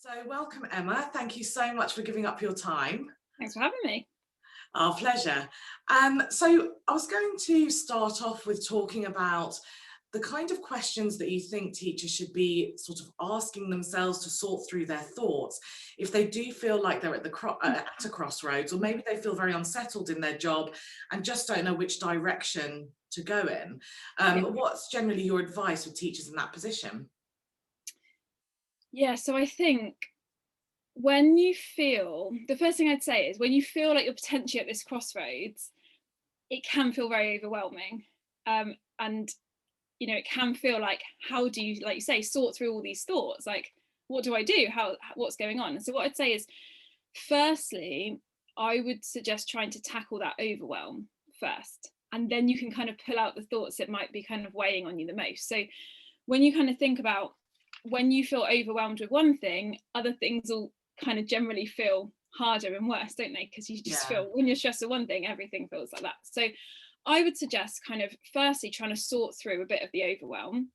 So welcome, Emma. Thank you so much for giving up your time. Thanks for having me. Our pleasure. So I was going to start off with talking about the kind of questions that you think teachers should be sort of asking themselves to sort through their thoughts if they do feel like they're at a crossroads, or maybe they feel very unsettled in their job and just don't know which direction to go in. What's generally your advice for teachers in that position? Yeah, so I think when you feel, the first thing I'd say is when you feel like you're potentially at this crossroads, it can feel very overwhelming. And it can feel like, how do you, like you say, sort through all these thoughts? Like, what do I do? What's going on? And so what I'd say is, firstly, I would suggest trying to tackle that overwhelm first. And then you can kind of pull out the thoughts that might be kind of weighing on you the most. So when you kind of think about when you feel overwhelmed with one thing, other things will kind of generally feel harder and worse, don't they? Because you just Yeah. feel, when you're stressed with one thing, everything feels like that. So I would suggest kind of firstly trying to sort through a bit of the overwhelm.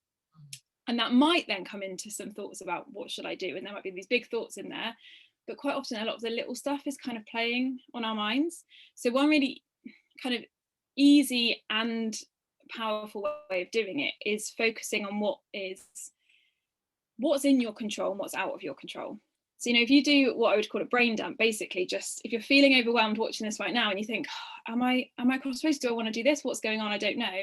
And that might then come into some thoughts about what should I do? And there might be these big thoughts in there. But quite often a lot of the little stuff is kind of playing on our minds. So one really kind of easy and powerful way of doing it is focusing on what's in your control and what's out of your control. So, if you do what I would call a brain dump, basically just if you're feeling overwhelmed watching this right now and you think, oh, am I crossroads? Do I want to do this? What's going on? I don't know.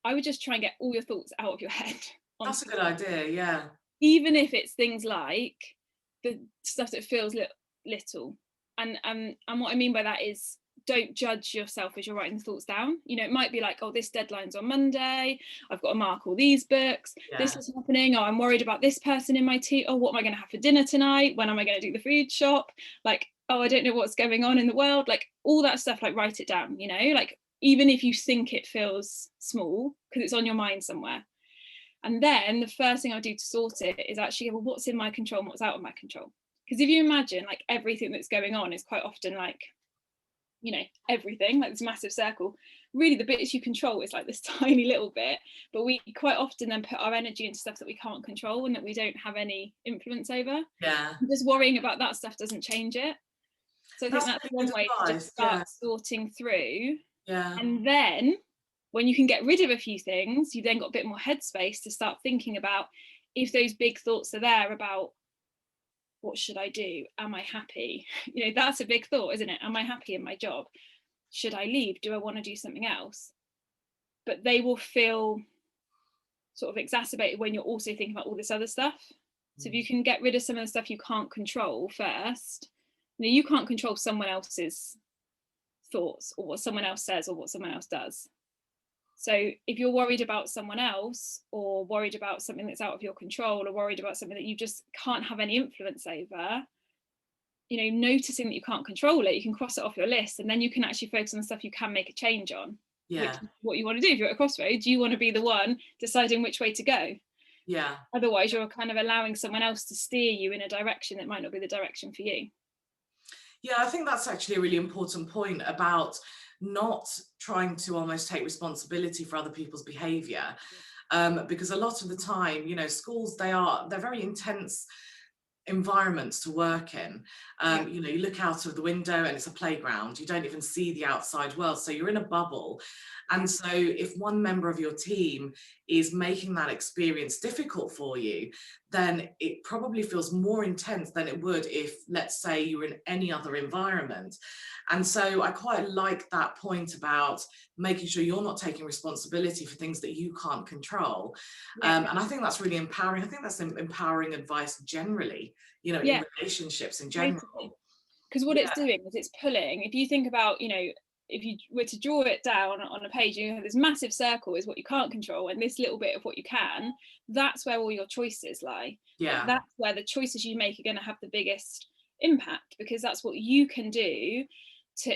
I would just try and get all your thoughts out of your head. That's a good idea, yeah. Even if it's things like the stuff that feels little. And what I mean by that is, don't judge yourself as you're writing the thoughts down. It might be like, oh, this deadline's on Monday, I've got to mark all these books, this is happening, oh, I'm worried about this person in my team, oh, what am I going to have for dinner tonight, when am I going to do the food shop, like, oh, I don't know what's going on in the world, like all that stuff, like write it down, like even if you think it feels small because it's on your mind somewhere. And then the first thing I do to sort it is actually, well, what's in my control and what's out of my control? Because if you imagine like everything that's going on is quite often like, everything, like this massive circle, really the bits you control is like this tiny little bit, but we quite often then put our energy into stuff that we can't control and that we don't have any influence over. Yeah. Just worrying about that stuff doesn't change it. So I think that's Really one way to just start sorting through. Yeah. And then when you can get rid of a few things, you've then got a bit more headspace to start thinking about if those big thoughts are there about what should I do? Am I happy? That's a big thought, isn't it? Am I happy in my job? Should I leave? Do I want to do something else? But they will feel sort of exacerbated when you're also thinking about all this other stuff. So if you can get rid of some of the stuff you can't control first, you can't control someone else's thoughts or what someone else says or what someone else does. So if you're worried about someone else or worried about something that's out of your control or worried about something that you just can't have any influence over, noticing that you can't control it, you can cross it off your list, and then you can actually focus on the stuff you can make a change on. Yeah. Which is what you want to do. If you're at a crossroads, you want to be the one deciding which way to go. Yeah. Otherwise, you're kind of allowing someone else to steer you in a direction that might not be the direction for you. Yeah, I think that's actually a really important point about not trying to almost take responsibility for other people's behavior, because a lot of the time, schools, they're very intense environments to work in. You look out of the window and it's a playground. You don't even see the outside world, so you're in a bubble. And so if one member of your team is making that experience difficult for you, then it probably feels more intense than it would if, let's say, you were in any other environment. And so I quite like that point about making sure you're not taking responsibility for things that you can't control. And I think that's really empowering. I think that's empowering advice generally, in relationships in general. Because what it's doing is it's pulling. If you think about, if you were to draw it down on a page, you have this massive circle is what you can't control, and this little bit of what you can, that's where all your choices lie. Yeah. That's where the choices you make are going to have the biggest impact, because that's what you can do to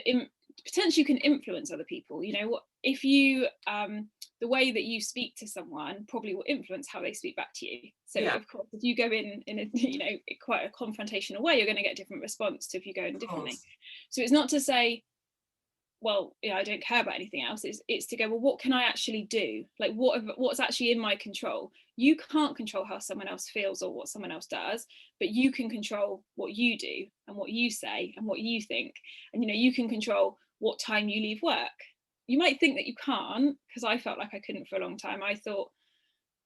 potentially you can influence other people. What if you the way that you speak to someone probably will influence how they speak back to you. So of course, if you go in a quite a confrontational way, you're going to get a different response to if you go in differently. So it's not to say, well, I don't care about anything else. It's to go, well, what can I actually do? Like what's actually in my control? you can't control how someone else feels or what someone else does, but you can control what you do and what you say and what you think. And, you know, you can control what time you leave work. You might think that you can't, because I felt like I couldn't for a long time. I thought,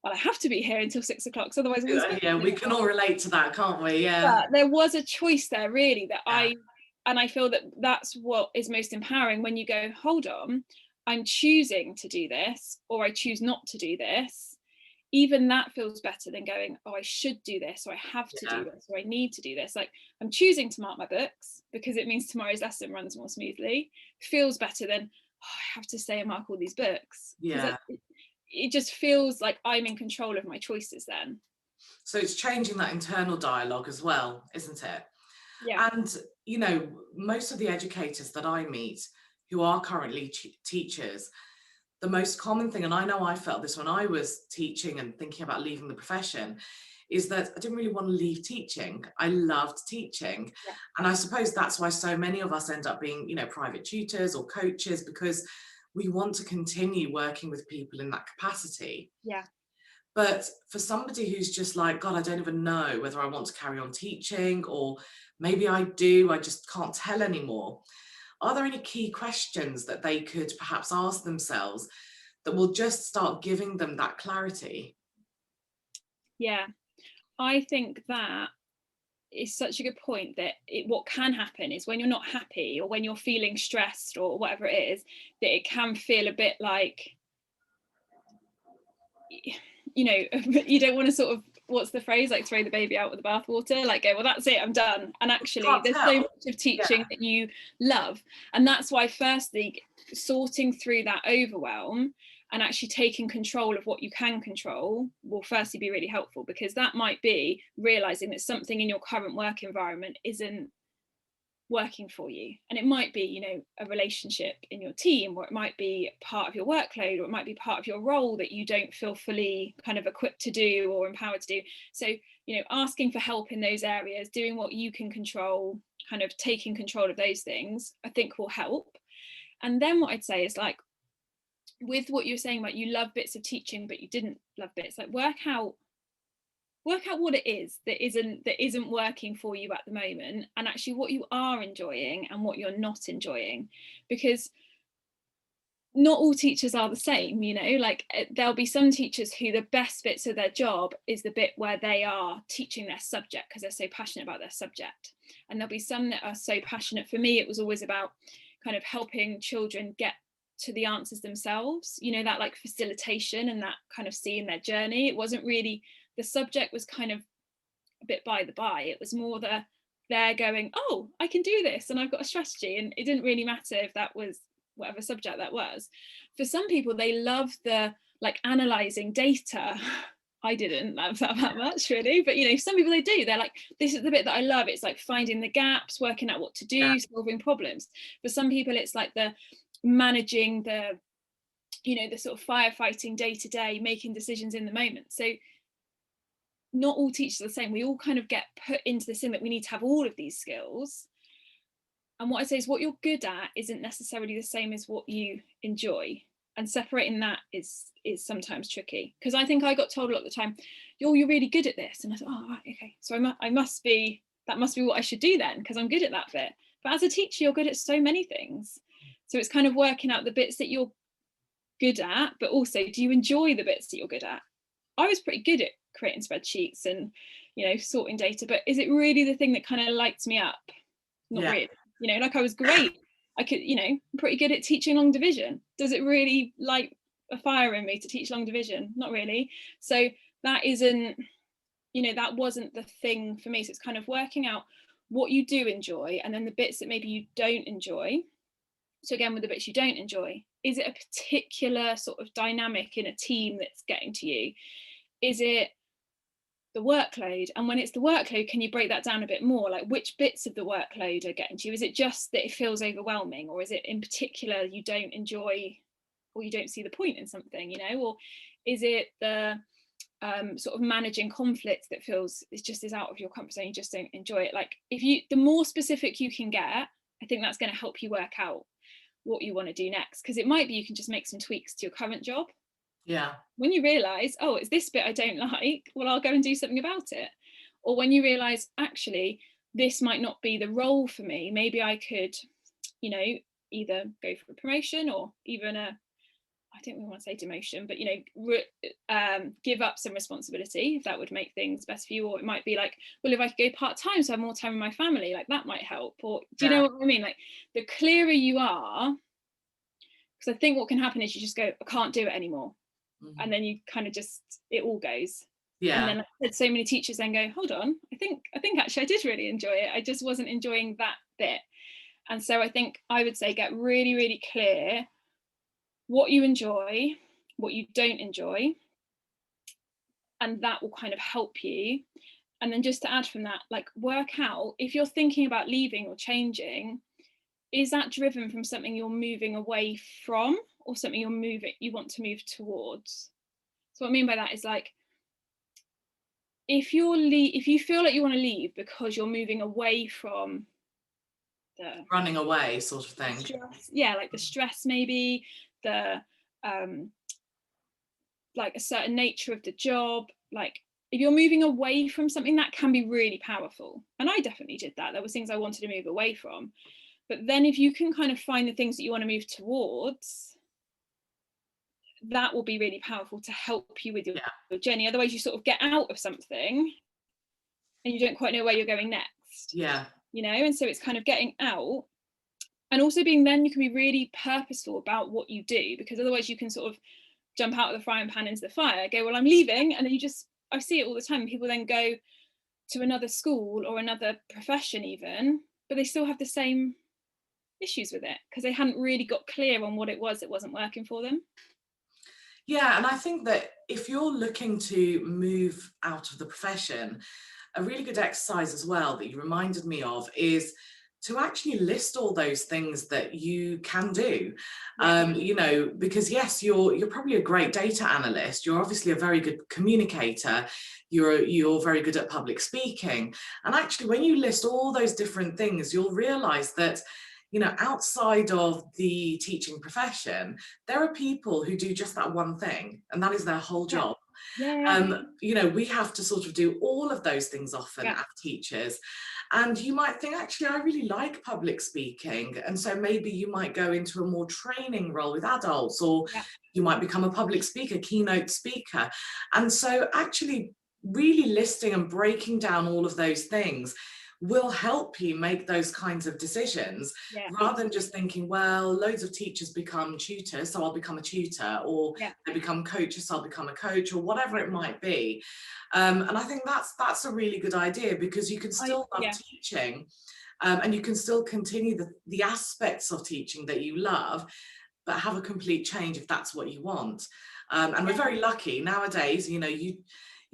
well, I have to be here until 6 o'clock, so otherwise Yeah, we can all relate to that, can't we? Yeah. But there was a choice there, really, that I feel that that's what is most empowering, when you go, hold on, I'm choosing to do this, or I choose not to do this. Even that feels better than going, oh, I should do this, or I have to do this, or I need to do this. Like, I'm choosing to mark my books because it means tomorrow's lesson runs more smoothly. Feels better than, oh, I have to stay and mark all these books. Yeah. It just feels like I'm in control of my choices then. So it's changing that internal dialogue as well, isn't it? Yeah. And, you know, most of the educators that I meet who are currently teachers, the most common thing, and I know I felt this when I was teaching and thinking about leaving the profession, is that I didn't really want to leave teaching. I loved teaching. Yeah. And I suppose that's why so many of us end up being, you know, private tutors or coaches, because we want to continue working with people in that capacity. Yeah. But for somebody who's just like, God, I don't even know whether I want to carry on teaching, or maybe I do, I just can't tell anymore. Are there any key questions that they could perhaps ask themselves that will just start giving them that clarity? Yeah, I think that is such a good point, that what can happen is when you're not happy or when you're feeling stressed or whatever it is, that it can feel a bit like, you know, you don't want to sort of, what's the phrase, like throw the baby out with the bathwater, like go, well, that's it, I'm done. And actually there's so much of teaching that you love. And that's why, firstly, sorting through that overwhelm and actually taking control of what you can control will firstly be really helpful, because that might be realizing that something in your current work environment isn't working for you. And it might be, you know, a relationship in your team, or it might be part of your workload, or it might be part of your role that you don't feel fully kind of equipped to do or empowered to do. So, you know, asking for help in those areas, doing what you can control, kind of taking control of those things, I think will help. And then what I'd say is, like, with what you're saying about you love bits of teaching but you didn't love bits, like work out what it is that isn't working for you at the moment, and actually what you are enjoying and what you're not enjoying. Because not all teachers are the same, you know, like there'll be some teachers who the best bits of their job is the bit where they are teaching their subject because they're so passionate about their subject. And there'll be some that are so passionate. For me, it was always about kind of helping children get to the answers themselves, you know, that like facilitation and that kind of seeing their journey. It wasn't really, the subject was kind of a bit by the by. It was more they're going, oh, I can do this and I've got a strategy. And it didn't really matter if that was whatever subject that was. For some people, they love the like analyzing data. I didn't love that much, really, but you know, some people, they do. They're like, this is the bit that I love. It's like finding the gaps, working out what to do, solving problems. For some people, it's like the managing the, you know, the sort of firefighting day to day, making decisions in the moment. So not all teachers are the same. We all kind of get put into this thing that we need to have all of these skills. And what I say is, what you're good at isn't necessarily the same as what you enjoy. And separating that is sometimes tricky, because I think I got told a lot of the time, you're really good at this, and I thought, oh, right, okay, so that must be what I should do then, because I'm good at that bit. But as a teacher, you're good at so many things, so it's kind of working out the bits that you're good at, but also, do you enjoy the bits that you're good at? I was pretty good at creating spreadsheets and, you know, sorting data, but is it really the thing that kind of lights me up? Not really. You know, like I was great. I could, you know, I'm pretty good at teaching long division. Does it really light a fire in me to teach long division? Not really. So that isn't, you know, that wasn't the thing for me. So it's kind of working out what you do enjoy, and then the bits that maybe you don't enjoy. So again, with the bits you don't enjoy, is it a particular sort of dynamic in a team that's getting to you? Is it the workload? And when it's the workload, can you break that down a bit more? Like, which bits of the workload are getting to you? Is it just that it feels overwhelming, or is it in particular you don't enjoy, or you don't see the point in something, you know? Or is it the sort of managing conflict that feels it just is out of your comfort zone, you just don't enjoy it? Like, the more specific you can get, I think that's going to help you work out what you want to do next, because it might be you can just make some tweaks to your current job. Yeah. When you realise, oh, it's this bit I don't like, well, I'll go and do something about it. Or when you realise, actually, this might not be the role for me, maybe I could, you know, either go for a promotion or even a, I don't really want to say demotion, but, you know, give up some responsibility if that would make things better for you. Or it might be like, well, if I could go part-time so I have more time with my family, like that might help. Or do you Yeah. know what I mean? Like the clearer you are, because I think what can happen is you just go, I can't do it anymore. And then you kind of just, it all goes. And Yeah. then, like I said, so many teachers then go, hold on, I think actually I did really enjoy it. I just wasn't enjoying that bit. And so I think I would say get really, really clear what you enjoy, what you don't enjoy, and that will kind of help you. And then just to add from that, like work out if you're thinking about leaving or changing, is that driven from something you're moving away from or something you want to move towards? So what I mean by that is like, if you feel like you want to leave because you're moving away from the Running away sort of thing. stress, yeah, like the stress, maybe the like a certain nature of the job, like if you're moving away from something, that can be really powerful. And I definitely did that. There was things I wanted to move away from. But then if you can kind of find the things that you want to move towards, that will be really powerful to help you with your journey. Otherwise you sort of get out of something and you don't quite know where you're going next. Yeah. You know, and so it's kind of getting out and also being, then you can be really purposeful about what you do, because otherwise you can sort of jump out of the frying pan into the fire, go, well, I'm leaving, and then you just, I see it all the time, people then go to another school or another profession even, but they still have the same issues with it because they hadn't really got clear on what it was that wasn't working for them. Yeah, and I think that if you're looking to move out of the profession, a really good exercise as well that you reminded me of is to actually list all those things that you can do. You know, because yes, you're probably a great data analyst, you're obviously a very good communicator, you're very good at public speaking, and actually when you list all those different things, you'll realize that, you know, outside of the teaching profession, there are people who do just that one thing, and that is their whole job. You know, we have to sort of do all of those things often as teachers. And you might think, actually, I really like public speaking. And so maybe you might go into a more training role with adults, or you might become a public speaker, keynote speaker. And so actually really listing and breaking down all of those things will help you make those kinds of decisions, rather than just thinking, well, loads of teachers become tutors, so I'll become a tutor, or they become coaches, so I'll become a coach, or whatever it might be. And I think that's a really good idea, because you can still love teaching, and you can still continue the aspects of teaching that you love, but have a complete change if that's what you want. And we're very lucky nowadays, you know, you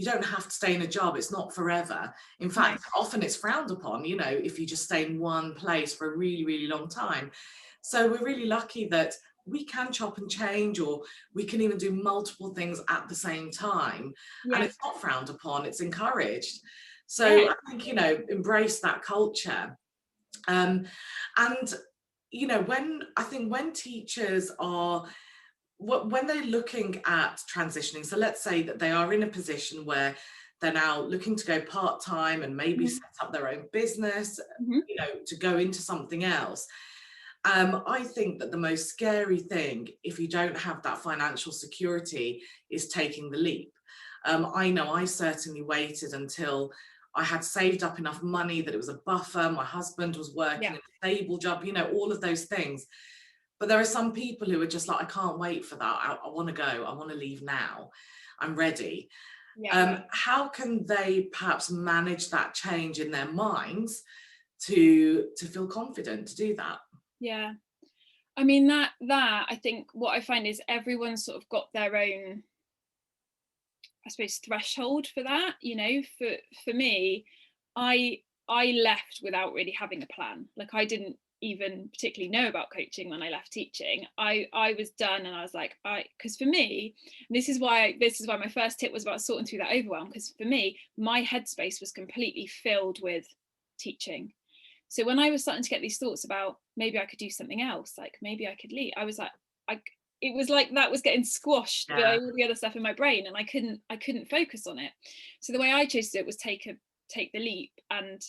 don't have to stay in a job. It's not forever. In fact, often it's frowned upon, you know, if you just stay in one place for a really, really long time. So we're really lucky that we can chop and change, or we can even do multiple things at the same time. And it's not frowned upon, it's encouraged. So I think, you know, embrace that culture. And, you know, when teachers are, when they're looking at transitioning, so let's say that they are in a position where they're now looking to go part-time and maybe set up their own business, you know, to go into something else. I think that the most scary thing, if you don't have that financial security, is taking the leap. I know I certainly waited until I had saved up enough money that it was a buffer, my husband was working a stable job, you know, all of those things. But there are some people who are just like, I can't wait for that. I want to go. I want to leave now. I'm ready. How can they perhaps manage that change in their minds to feel confident to do that? Yeah. I mean, that I think what I find is everyone's sort of got their own, I suppose, threshold for that. You know, for me, I left without really having a plan. Like I didn't even particularly know about coaching when I left teaching. I was done, and I was like, because for me, and this is why my first tip was about sorting through that overwhelm, because for me, my headspace was completely filled with teaching. So when I was starting to get these thoughts about maybe I could do something else, like maybe I could leave, I was like, it was like that was getting squashed by all the other stuff in my brain, and I couldn't focus on it. So the way I chose to do it was take the leap, and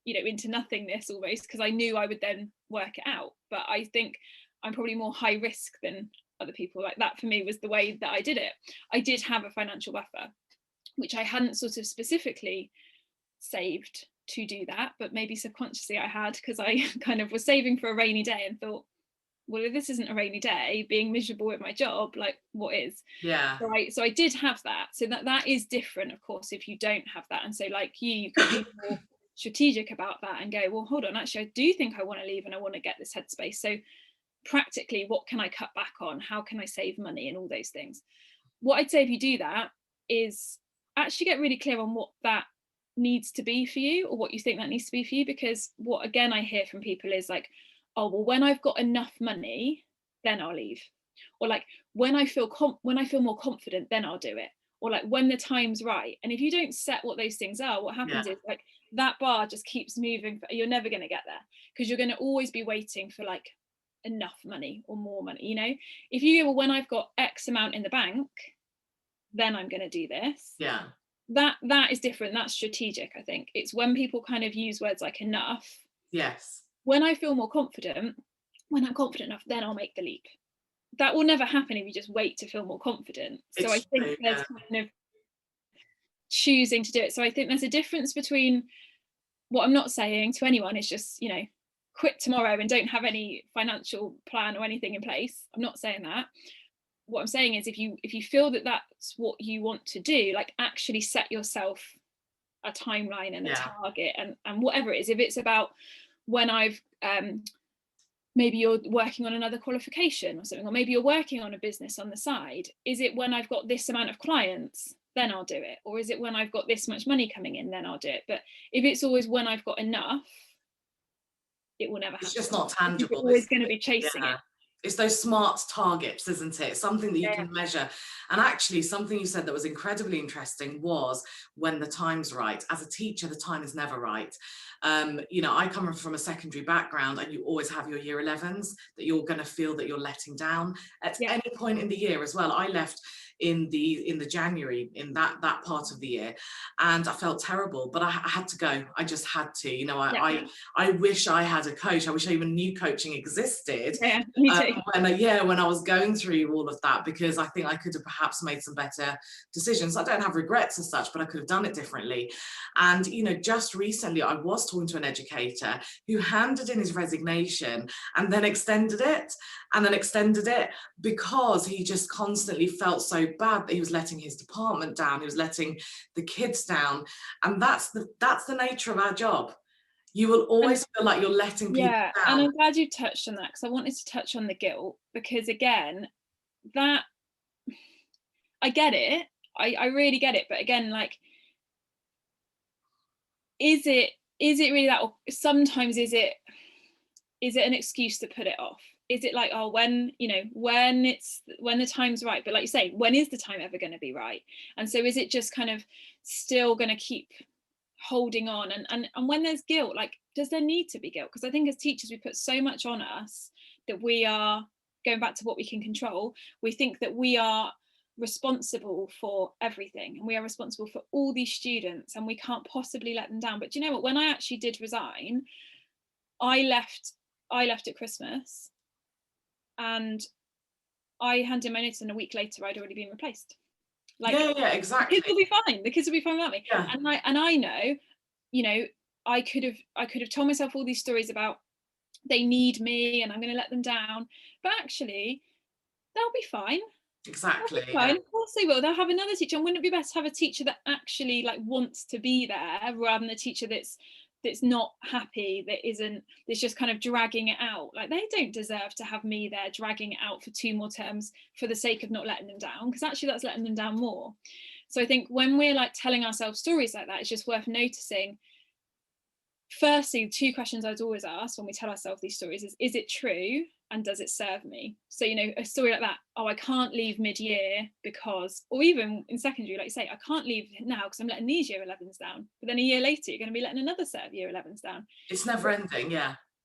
into nothingness almost, because I knew I would then work it out. But I think I'm probably more high risk than other people. Like that for me was the way that I did it. I did have a financial buffer, which I hadn't sort of specifically saved to do that, but maybe subconsciously I had, because I kind of was saving for a rainy day and thought, well, if this isn't a rainy day, being miserable at my job, like what is? Yeah. So I did have that. So that is different, of course, if you don't have that. And so like you can be more strategic about that and go, well, hold on, actually, I do think I want to leave and I want to get this headspace. So practically, what can I cut back on? How can I save money and all those things? What I'd say if you do that is actually get really clear on what that needs to be for you, or what you think that needs to be for you. Because what, again, I hear from people is like, oh, well, when I've got enough money, then I'll leave. Or like, when I feel more confident, then I'll do it. Or like, when the time's right. And if you don't set what those things are, what happens is like that bar just keeps moving. You're never going to get there, because you're going to always be waiting for like enough money or more money. If you go, well, when I've got X amount in the bank, then I'm going to do this. Yeah. That is different. That's strategic. I think it's when people kind of use words like enough. Yes. When I feel more confident, when I'm confident enough, then I'll make the leap. That will never happen if you just wait to feel more confident. So I think there's kind of choosing to do it. So I think there's a difference between, what I'm not saying to anyone is just, quit tomorrow and don't have any financial plan or anything in place. I'm not saying that. What I'm saying is if you feel that that's what you want to do, like actually set yourself a timeline and a target and whatever it is. If it's about when I've maybe you're working on another qualification or something, or maybe you're working on a business on the side, is it when I've got this amount of clients, then I'll do it? Or is it when I've got this much money coming in, then I'll do it? But if it's always when I've got enough, it will never happen. It's just not tangible. You're always going to be chasing it. It's those SMART targets, isn't it? Something that you can measure. And actually, something you said that was incredibly interesting was when the time's right. As a teacher, the time is never right. I come from a secondary background, and you always have your year 11s that you're going to feel that you're letting down at any point in the year as well. I left in the January, in that part of the year, and I felt terrible, but I had to go. I just had to. I wish I had a coach. I wish I even knew coaching existed. Me too. When I was going through all of that, because I think I could have perhaps made some better decisions. I don't have regrets as such, but I could have done it differently. And just recently I was talking to an educator who handed in his resignation and then extended it because he just constantly felt so bad that he was letting his department down, he was letting the kids down. And that's the nature of our job. You will always feel like you're letting people down. And I'm glad you touched on that, because I wanted to touch on the guilt, because again, that I get it, I really get it, but again, like, is it really that, or sometimes is it an excuse to put it off? Is it like, oh, when the time's right? But like you say, when is the time ever going to be right? And so is it just kind of still going to keep holding on? And when there's guilt, like, does there need to be guilt? Because I think as teachers, we put so much on us that we are going back to what we can control. We think that we are responsible for everything, and we are responsible for all these students, and we can't possibly let them down. But do you know what? When I actually did resign, I left at Christmas, and I handed my notice, and a week later I'd already been replaced. Like, exactly. The kids will be fine without me. Yeah. And I know, I could have told myself all these stories about they need me and I'm going to let them down, but actually they'll be fine. Exactly. Fine. Of course they will. They'll have another teacher. And wouldn't it be best to have a teacher that actually like wants to be there, rather than a teacher that's not happy, that's just kind of dragging it out? Like, they don't deserve to have me there dragging it out for 2 more terms for the sake of not letting them down, because actually that's letting them down more. So I think when we're like telling ourselves stories like that, it's just worth noticing. Firstly, 2 questions I'd always ask when we tell ourselves these stories is it true, and does it serve me? So, a story like that, oh, I can't leave mid-year because, or even in secondary, like you say, I can't leave now because I'm letting these year 11s down. But then a year later, you're going to be letting another set of year 11s down. It's never ending,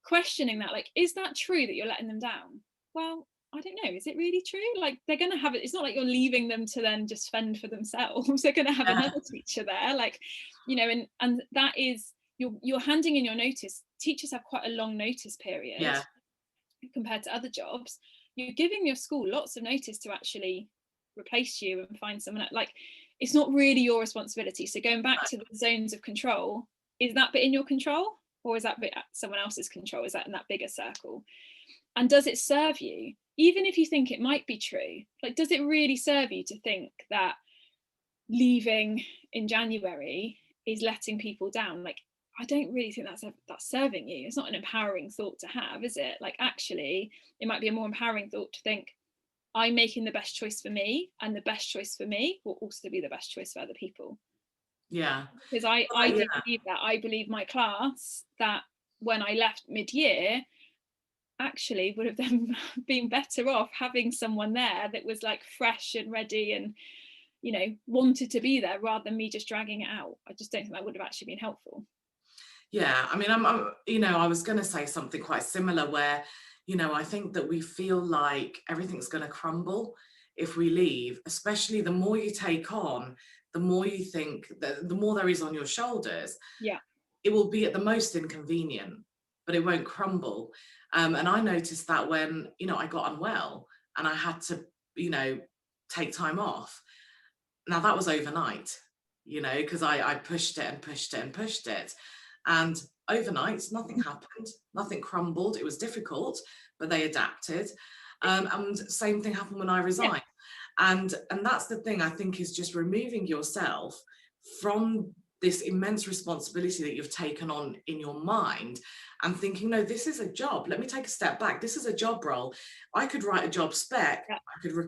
Questioning that, like, is that true that you're letting them down? Well, I don't know, is it really true? Like, they're going to have it. It's not like you're leaving them to then just fend for themselves. They're going to have another teacher there, like, you know, and that is, you're handing in your notice. Teachers have quite a long notice period compared to other jobs. You're giving your school lots of notice to actually replace you and find someone else. Like, it's not really your responsibility. So going back to the zones of control, is that bit in your control, or is that bit at someone else's control? Is that in that bigger circle? And does it serve you? Even if you think it might be true, like, does it really serve you to think that leaving in January is letting people down? Like, I don't really think that's serving you. It's not an empowering thought to have, is it? Like, actually, it might be a more empowering thought to think, I'm making the best choice for me, and the best choice for me will also be the best choice for other people. Yeah. Because I do believe that. I believe my class, that when I left mid-year, actually would have then been better off having someone there that was like fresh and ready and, you know, wanted to be there, rather than me just dragging it out. I just don't think that would have actually been helpful. Yeah, I mean, I'm you know, I was going to say something quite similar where, you know, I think that we feel like everything's going to crumble if we leave, especially the more you take on, the more you think that the more there is on your shoulders. Yeah. It will be at the most inconvenient, but it won't crumble. And I noticed that when, you know, I got unwell and I had to, you know, take time off. Now that was overnight, you know, because I pushed it and pushed it and pushed it. And overnight, nothing happened, nothing crumbled. It was difficult, but they adapted. And same thing happened when I resigned. And that's the thing, I think, is just removing yourself from this immense responsibility that you've taken on in your mind and thinking, no, this is a job. Let me take a step back. This is a job role. I could write a job spec.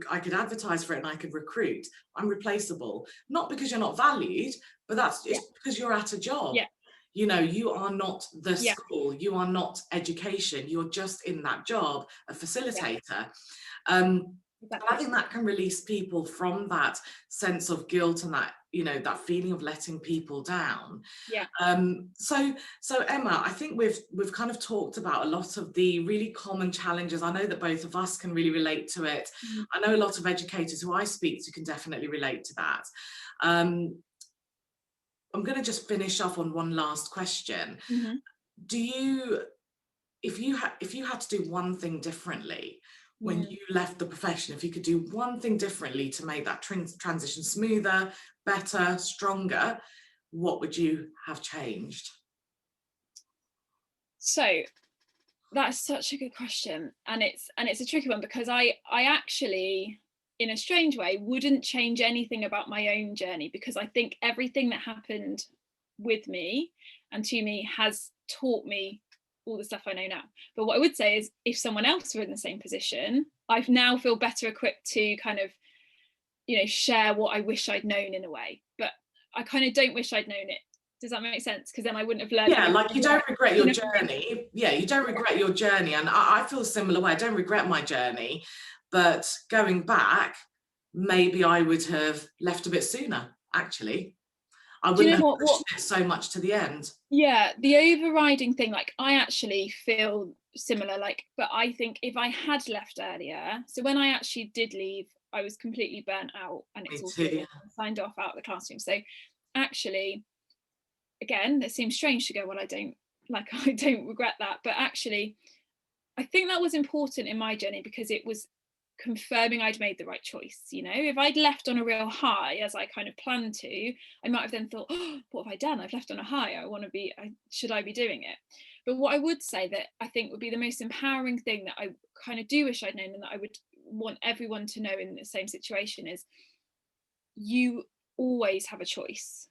I could advertise for it and I could recruit. I'm replaceable, not because you're not valued, but that's just because you're at a job. You know, you are not the school, you are not education, you're just in that job, a facilitator. I think that can release people from that sense of guilt and that, you know, that feeling of letting people down. So Emma, I think we've kind of talked about a lot of the really common challenges. I know that both of us can really relate to it. I know a lot of educators who I speak to can definitely relate to that. I'm going to just finish off on one last question. Do you, if you had to do one thing differently when you left the profession, if you could do one thing differently to make that transition smoother, better, stronger, what would you have changed? So that's such a good question, and it's a tricky one, because I actually, in a strange way, wouldn't change anything about my own journey, because I think everything that happened with me and to me has taught me all the stuff I know now. But what I would say is, if someone else were in the same position, I now feel better equipped to kind of, you know, share what I wish I'd known in a way. But I kind of don't wish I'd known it. Does that make sense? Because then I wouldn't have learned. Yeah, like you don't regret your journey. Yeah, you don't regret your journey. And I feel a similar way. I don't regret my journey, but going back, maybe I would have left a bit sooner, actually. I wouldn't have pushed it so much to the end. Yeah, the overriding thing, like, I actually feel similar, like, but I think if I had left earlier, so when I actually did leave, I was completely burnt out, and it's all good. I signed off out of the classroom. So actually, again, it seems strange to go, well, I don't regret that, but actually I think that was important in my journey, because it was confirming I'd made the right choice. You know, if I'd left on a real high, as I kind of planned to, I might have then thought, oh, what have I done? I've left on a high. Should I be doing it? But what I would say that I think would be the most empowering thing that I kind of do wish I'd known, and that I would want everyone to know in the same situation, is you always have a choice.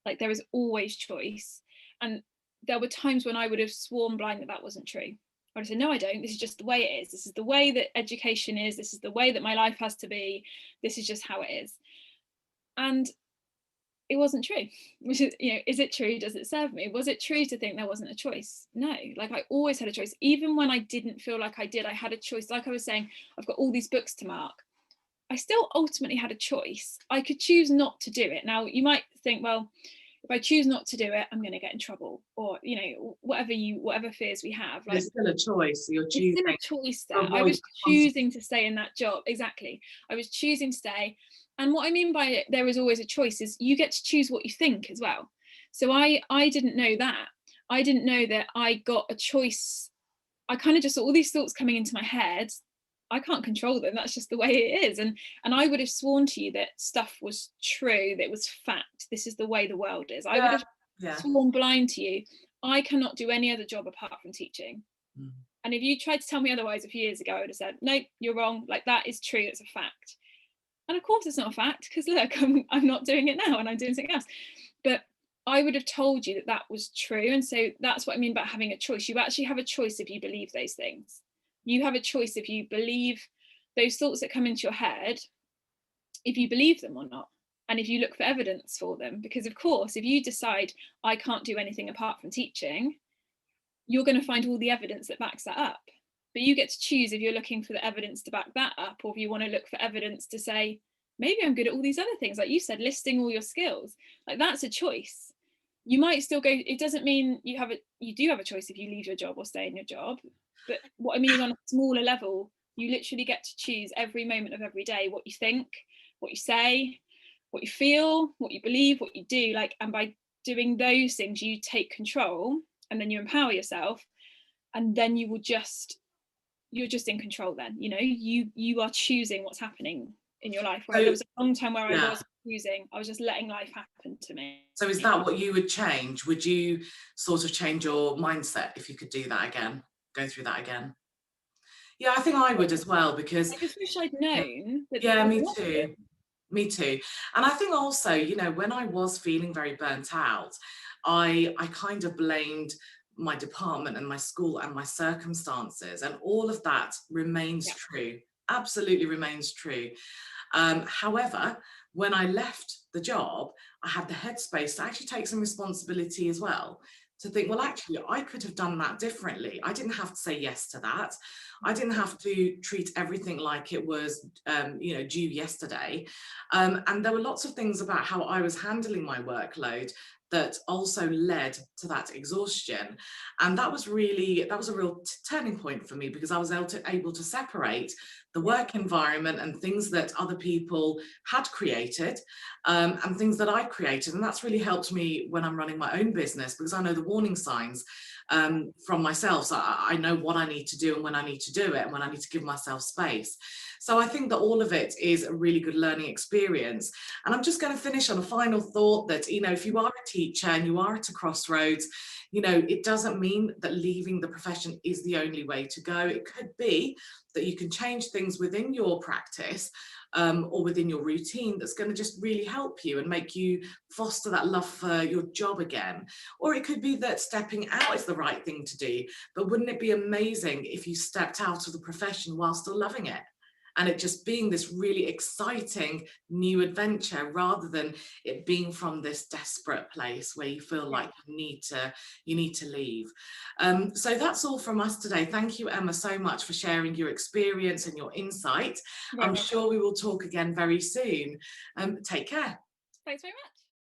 Like, there is always choice. And there were times when I would have sworn blind that that wasn't true. I would say, no, I don't. This is just the way it is. This is the way that education is. This is the way that my life has to be. This is just how it is. And it wasn't true. Which is, you know, is it true? Does it serve me? Was it true to think there wasn't a choice? No, like, I always had a choice. Even when I didn't feel like I did, I had a choice. Like I was saying, I've got all these books to mark. I still ultimately had a choice. I could choose not to do it. Now, you might think, well, if I choose not to do it, I'm going to get in trouble, or, you know, whatever fears we have. But Like, it's still a choice. So you're it's choosing still a choice to there. I avoid was the consequences. choosing to stay in that job. Exactly. I was choosing to stay. And what I mean by it, there is always a choice, is you get to choose what you think as well. So I didn't know that. I didn't know that I got a choice. I kind of just saw all these thoughts coming into my head. I can't control them. That's just the way it is. And I would have sworn to you that stuff was true, that it was fact. This is the way the world is. I would Yeah, have yeah. sworn blind to you. I cannot do any other job apart from teaching. Mm. And if you tried to tell me otherwise a few years ago, I would have said, no, you're wrong. Like, that is true. It's a fact. And of course it's not a fact, because look, I'm not doing it now and I'm doing something else. But I would have told you that that was true. And so that's what I mean about having a choice. You actually have a choice if you believe those things. You have a choice if you believe those thoughts that come into your head, if you believe them or not. And if you look for evidence for them. Because of course, if you decide I can't do anything apart from teaching, you're going to find all the evidence that backs that up. But you get to choose if you're looking for the evidence to back that up, or if you want to look for evidence to say, maybe I'm good at all these other things. Like you said, listing all your skills. Like, that's a choice. You might still go, it doesn't mean you do have a choice if you leave your job or stay in your job. But what I mean is, on a smaller level, you literally get to choose every moment of every day what you think, what you say, what you feel, what you believe, what you do. Like, and by doing those things, you take control, and then you empower yourself, and then you're just in control. Then, you know, you are choosing what's happening in your life. Where there was a long time where I was choosing, I was just letting life happen to me. So is that what you would change? Would you sort of change your mindset if you could do that again, go through that again? Yeah, I think I would as well, because I just wish I'd known that. yeah, me too. Me too. And I think also, you know, when I was feeling very burnt out, I kind of blamed my department and my school and my circumstances, and all of that remains true, absolutely remains true. However, when I left the job, I had the headspace to actually take some responsibility as well, to think, well, actually, I could have done that differently. I didn't have to say yes to that. I didn't have to treat everything like it was, you know, due yesterday. And there were lots of things about how I was handling my workload that also led to that exhaustion. And that was a real turning point for me, because I was able to separate the work environment and things that other people had created, and things that I created. And that's really helped me when I'm running my own business, because I know the warning signs from myself. So I know what I need to do and when I need to do it and when I need to give myself space. So I think that all of it is a really good learning experience. And I'm just going to finish on a final thought that, you know, if you are a teacher and you are at a crossroads, you know, it doesn't mean that leaving the profession is the only way to go. It could be that you can change things within your practice, or within your routine, that's going to just really help you and make you foster that love for your job again. Or it could be that stepping out is the right thing to do. But wouldn't it be amazing if you stepped out of the profession while still loving it? And it just being this really exciting new adventure, rather than it being from this desperate place where you feel like you need to leave. So that's all from us today. Thank you, Emma, so much for sharing your experience and your insight. I'm sure we will talk again very soon. Take care. Thanks very much.